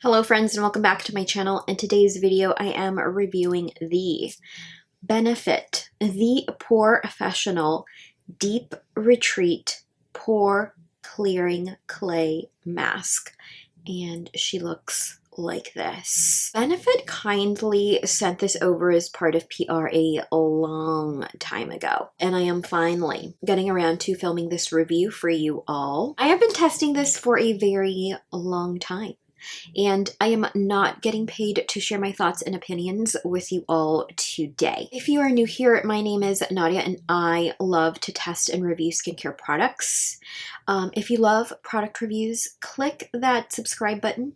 Hello friends and welcome back to my channel. In today's video I am reviewing the Benefit, the Pore-Fessional Deep Retreat Pore Clearing Clay Mask, and she looks like this. Benefit kindly sent this over as part of PR a long time ago, and I am finally getting around to filming this review for you all. I have been testing this for a very long time, and I am not getting paid to share my thoughts and opinions with you all today. If you are new here, my name is Nadia and I love to test and review skincare products. If you love product reviews, click that subscribe button.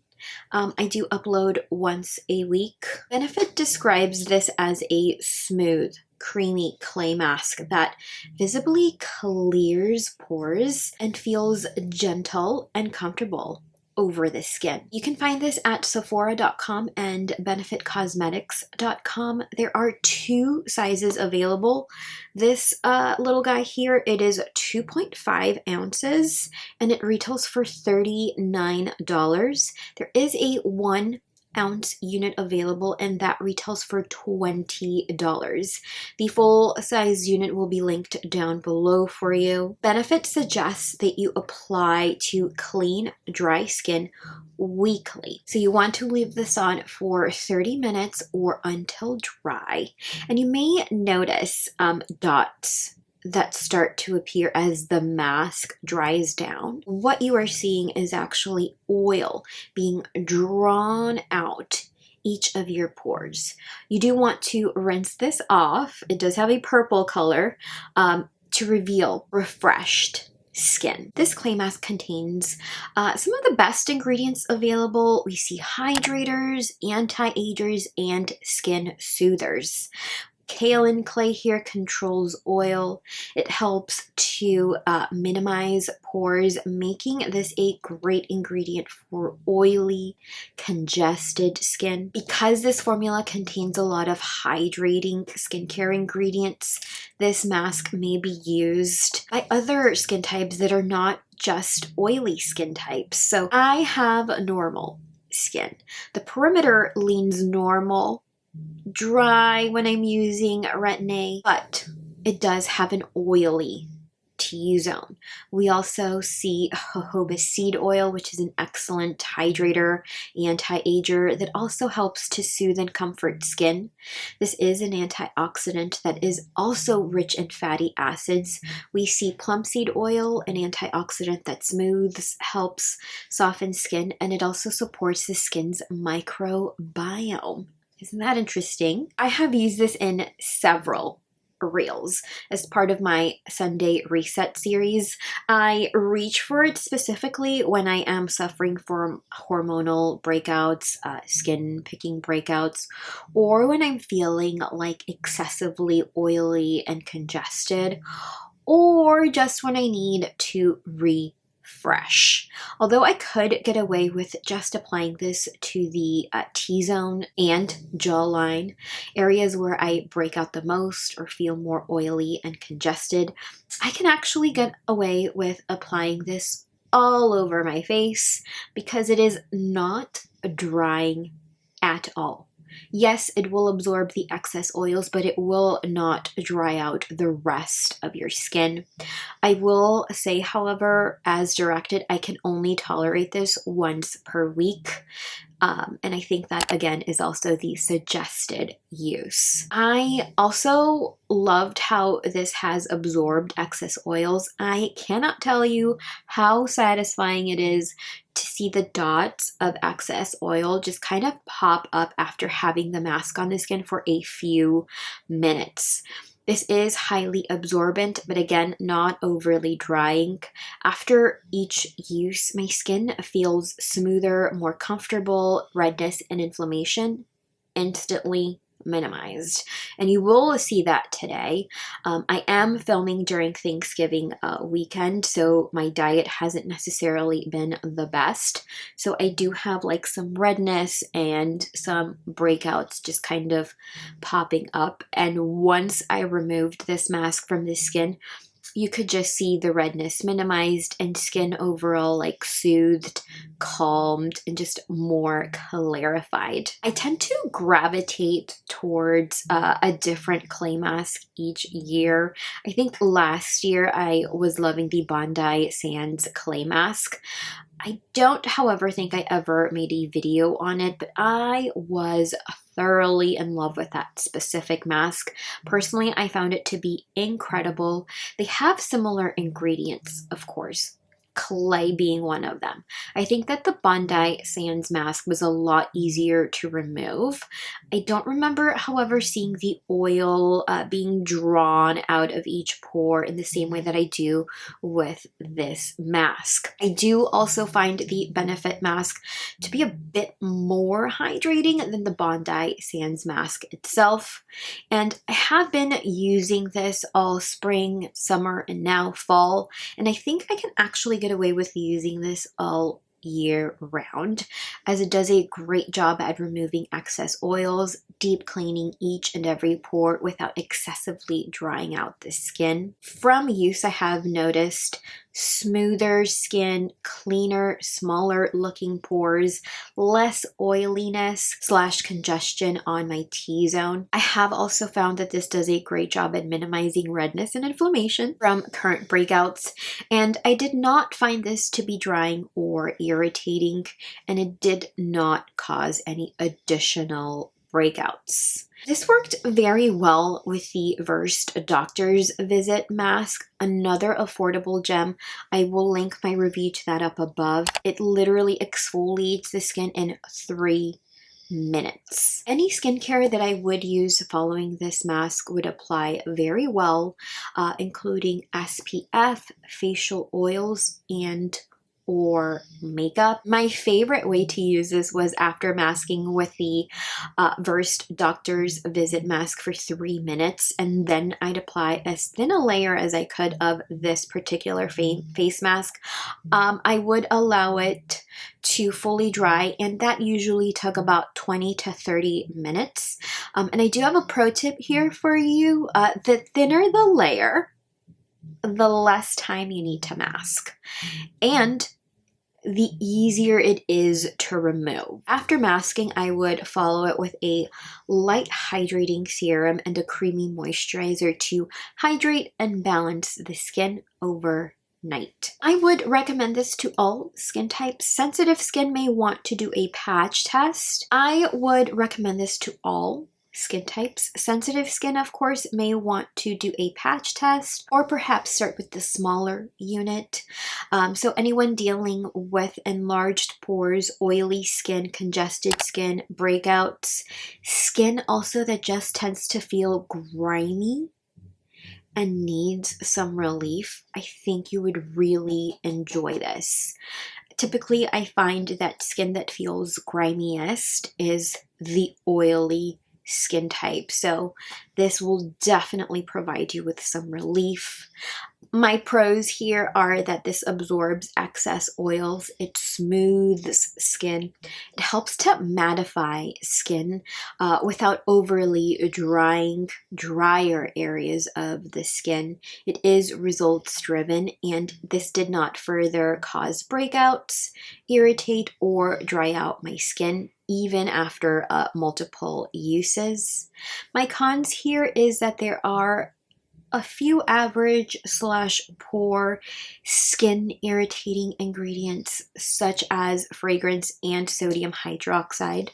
I do upload once a week. Benefit describes this as a smooth, creamy clay mask that visibly clears pores and feels gentle and comfortable over the skin. You can find this at Sephora.com and BenefitCosmetics.com. There are two sizes available. This little guy here, it is 2.5 ounces and it retails for $39. There is a 1 ounce unit available and that retails for $20. The full size unit will be linked down below for you. Benefit suggests that you apply to clean, dry skin weekly. So you want to leave this on for 30 minutes or until dry. And you may notice dots that start to appear as the mask dries down. What you are seeing is actually oil being drawn out each of your pores. You do want to rinse this off. It does have a purple color to reveal refreshed skin. This clay mask contains some of the best ingredients available. We see hydrators, anti-agers, and skin soothers. Kaolin clay here controls oil. It helps to minimize pores, making this a great ingredient for oily, congested skin. Because this formula contains a lot of hydrating skincare ingredients, this mask may be used by other skin types that are not just oily skin types. So I have normal skin. The perimeter leans normal, dry when I'm using Retin-A, but it does have an oily T-zone. We also see jojoba seed oil, which is an excellent hydrator, anti-ager that also helps to soothe and comfort skin. This is an antioxidant that is also rich in fatty acids. We see plum seed oil, an antioxidant that smooths, helps soften skin, and it also supports the skin's microbiome. Isn't that interesting? I have used this in several reels as part of my Sunday Reset series. I reach for it specifically when I am suffering from hormonal breakouts, skin picking breakouts, or when I'm feeling like excessively oily and congested, or just when I need to refresh. Although I could get away with just applying this to the T-zone and jawline, areas where I break out the most or feel more oily and congested, I can actually get away with applying this all over my face because it is not drying at all. Yes, it will absorb the excess oils, but it will not dry out the rest of your skin. I will say, however, as directed, I can only tolerate this once per week. And I think that, again, is also the suggested use. I also loved how this has absorbed excess oils. I cannot tell you how satisfying it is to see the dots of excess oil just kind of pop up after having the mask on the skin for a few minutes. This is highly absorbent, but again, not overly drying. After each use, my skin feels smoother, more comfortable. Redness and inflammation instantly minimized, and you will see that today. I am filming during Thanksgiving weekend, so my diet hasn't necessarily been the best, so I do have like some redness and some breakouts just kind of popping up. And once I removed this mask from the skin, you could just see the redness minimized and skin overall like soothed, calmed, and just more clarified. I tend to gravitate towards a different clay mask each year. I think last year I was loving the Bondi Sands clay mask. I don't, however, think I ever made a video on it, but I was thoroughly in love with that specific mask. Personally, I found it to be incredible. They have similar ingredients, of course, clay being one of them. I think that the Bondi Sands mask was a lot easier to remove. I don't remember, however, seeing the oil being drawn out of each pore in the same way that I do with this mask. I do also find the Benefit mask to be a bit more hydrating than the Bondi Sands mask itself. And I have been using this all spring, summer, and now fall. And I think I can actually get away with using this all year round, as it does a great job at removing excess oils, deep cleaning each and every pore without excessively drying out the skin. From use, I have noticed smoother skin, cleaner, smaller looking pores, less oiliness / congestion on my T-zone. I have also found that this does a great job at minimizing redness and inflammation from current breakouts, and I did not find this to be drying or irritating, and it did not cause any additional breakouts. This worked very well with the Versed Doctor's Visit mask, another affordable gem. I will link my review to that up above. It literally exfoliates the skin in 3 minutes. Any skincare that I would use following this mask would apply very well, including SPF, facial oils, and or makeup. My favorite way to use this was after masking with the Versed Doctor's Visit mask for 3 minutes, and then I'd apply as thin a layer as I could of this particular face mask. I would allow it to fully dry, and that usually took about 20 to 30 minutes. And I do have a pro tip here for you. The thinner the layer, the less time you need to mask, and the easier it is to remove. After masking, I would follow it with a light hydrating serum and a creamy moisturizer to hydrate and balance the skin overnight. I would recommend this to all skin types. Sensitive skin may want to do a patch test. I would recommend this to all skin types. Sensitive skin, of course, may want to do a patch test or perhaps start with the smaller unit. So anyone dealing with enlarged pores, oily skin, congested skin, breakouts, skin also that just tends to feel grimy and needs some relief, I think you would really enjoy this. Typically, I find that skin that feels grimiest is the oily skin type, so this will definitely provide you with some relief. My pros here are that this absorbs excess oils, it smooths skin, it helps to mattify skin without overly drying drier areas of the skin. It is results driven, and this did not further cause breakouts, irritate, or dry out my skin even after multiple uses. My cons here is that there are a few average / poor skin irritating ingredients such as fragrance and sodium hydroxide.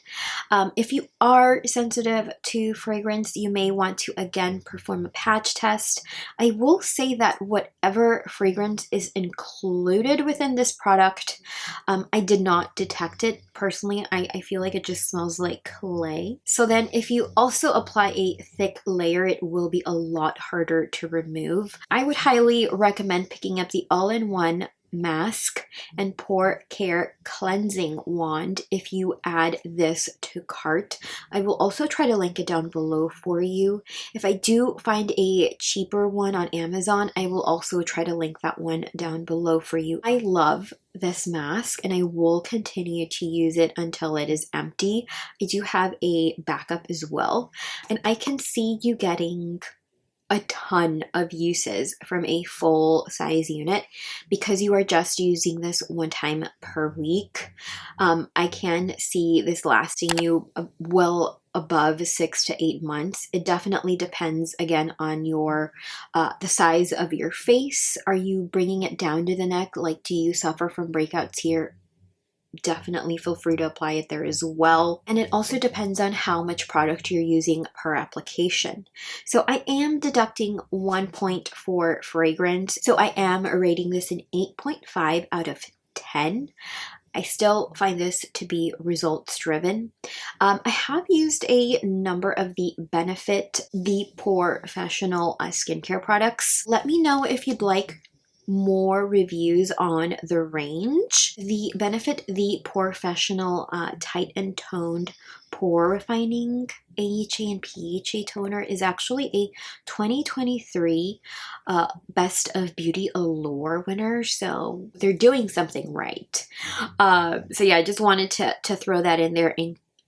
If you are sensitive to fragrance, you may want to again perform a patch test. I will say that whatever fragrance is included within this product, I did not detect it. Personally, I feel like it just smells like clay. So then if you also apply a thick layer, it will be a lot harder to remove. I would highly recommend picking up the all-in-one mask and pore care cleansing wand if you add this to cart. I will also try to link it down below for you. If I do find a cheaper one on Amazon, I will also try to link that one down below for you. I love this mask and I will continue to use it until it is empty. I do have a backup as well, and I can see you getting a ton of uses from a full size unit because you are just using this one time per week. I can see this lasting you well above 6 to 8 months. It definitely depends again on your the size of your face. Are you bringing it down to the neck? Like, do you suffer from breakouts here? Definitely feel free to apply it there as well. And it also depends on how much product you're using per application. So I am deducting 1 point for fragrance. So I am rating this an 8.5 out of 10. I still find this to be results driven. I have used a number of the Benefit, the POREfessional skincare products. Let me know if you'd like more reviews on the range. The Benefit, the POREfessional Tight and Toned Pore Refining AHA and PHA toner is actually a 2023 Best of Beauty Allure winner, so they're doing something right. So yeah, I just wanted to throw that in there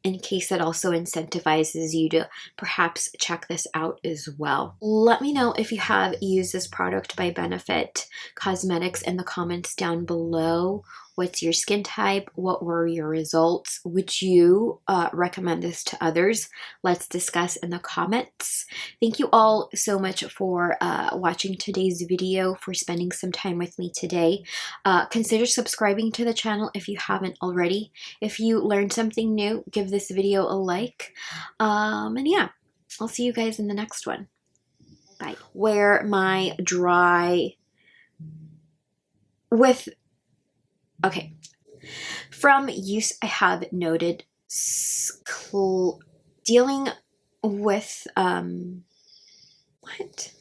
in case it also incentivizes you to perhaps check this out as well. Let me know if you have used this product by Benefit Cosmetics in the comments down below. What's your skin type? What were your results? Would you recommend this to others? Let's discuss in the comments. Thank you all so much for watching today's video, for spending some time with me today. Consider subscribing to the channel if you haven't already. If you learned something new, give this video a like. And yeah, I'll see you guys in the next one. Bye. Where my dry with okay. From use, I have noted dealing with what?